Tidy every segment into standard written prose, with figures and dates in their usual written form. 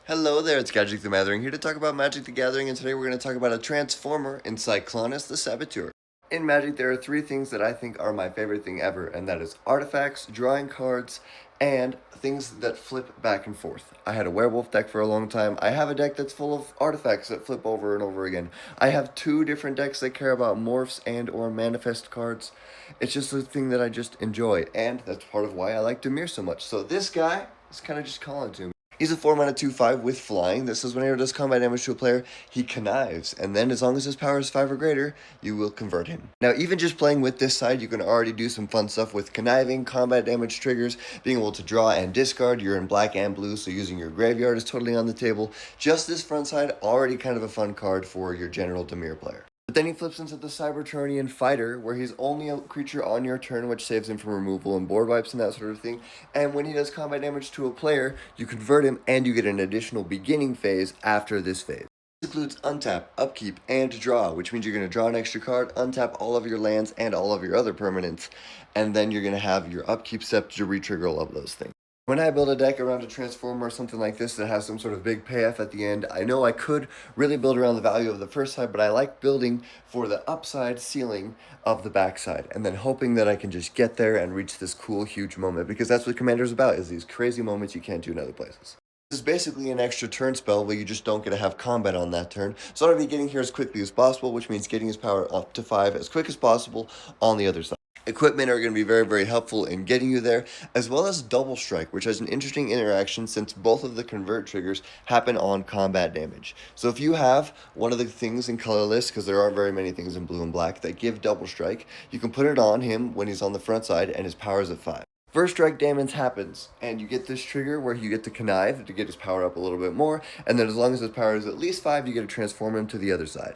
Hello there, it's Gadget the Gathering here to talk about Magic the Gathering, and today we're going to talk about a Transformer in Cyclonus the Saboteur. In Magic, there are three things that I think are my favorite thing ever, and that is artifacts, drawing cards, and things that flip back and forth. I had a werewolf deck for a long time. I have a deck that's full of artifacts that flip over and over again. I have two different decks that care about morphs and or manifest cards. It's just a thing that I just enjoy, and that's part of why I like Dimir so much. So this guy is kind of just calling to me. He's a 4-mana 2/5 with flying. This is whenever it does combat damage to a player, he connives, and then as long as his power is 5 or greater, you will convert him. Now, even just playing with this side, you can already do some fun stuff with conniving, combat damage triggers, being able to draw and discard. You're in black and blue, so using your graveyard is totally on the table. Just this front side, already kind of a fun card for your general Dimir player. But then he flips into the Cybertronian Fighter, where he's only a creature on your turn, which saves him from removal and board wipes and that sort of thing. And when he does combat damage to a player, you convert him and you get an additional beginning phase after this phase. This includes untap, upkeep, and draw, which means you're going to draw an extra card, untap all of your lands and all of your other permanents, and then you're going to have your upkeep step to retrigger all of those things. When I build a deck around a Transformer or something like this that has some sort of big payoff at the end, I know I could really build around the value of the first side, but I like building for the upside ceiling of the backside, and then hoping that I can just get there and reach this cool, huge moment, because that's what Commander's about, is these crazy moments you can't do in other places. This is basically an extra turn spell where you just don't get to have combat on that turn, so I want to be getting here as quickly as possible, which means getting his power up to 5 as quick as possible on the other side. Equipment are going to be very, very helpful in getting you there, as well as Double Strike, which has an interesting interaction since both of the convert triggers happen on combat damage. So if you have one of the things in colorless, because there aren't very many things in blue and black that give Double Strike, you can put it on him when he's on the front side and his power is at 5. First strike damage happens, and you get this trigger where you get to connive to get his power up a little bit more, and then as long as his power is at least 5, you get to transform him to the other side.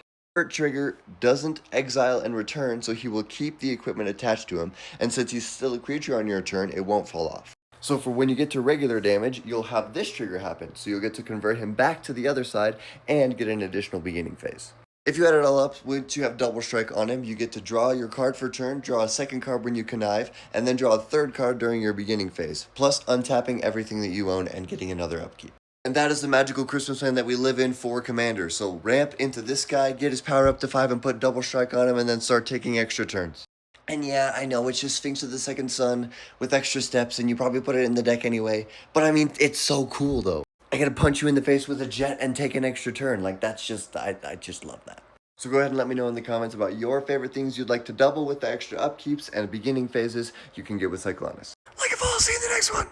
Trigger doesn't exile and return, so he will keep the equipment attached to him, and since he's still a creature on your turn, it won't fall off. So for when you get to regular damage, you'll have this trigger happen, so you'll get to convert him back to the other side and get an additional beginning phase. If you add it all up, once you have Double Strike on him, you get to draw your card for turn, draw a second card when you connive, and then draw a third card during your beginning phase, plus untapping everything that you own and getting another upkeep. And that is the magical Christmas land that we live in for Commander. So ramp into this guy, get his power up to 5 and put Double Strike on him, and then start taking extra turns. And yeah, I know, it's just Sphinx of the Second Sun with extra steps, and you probably put it in the deck anyway. But I mean, it's so cool though. I gotta punch you in the face with a jet and take an extra turn. Like, that's just, I just love that. So go ahead and let me know in the comments about your favorite things you'd like to double with the extra upkeeps and beginning phases you can get with Cyclonus. Like and follow, see you in the next one!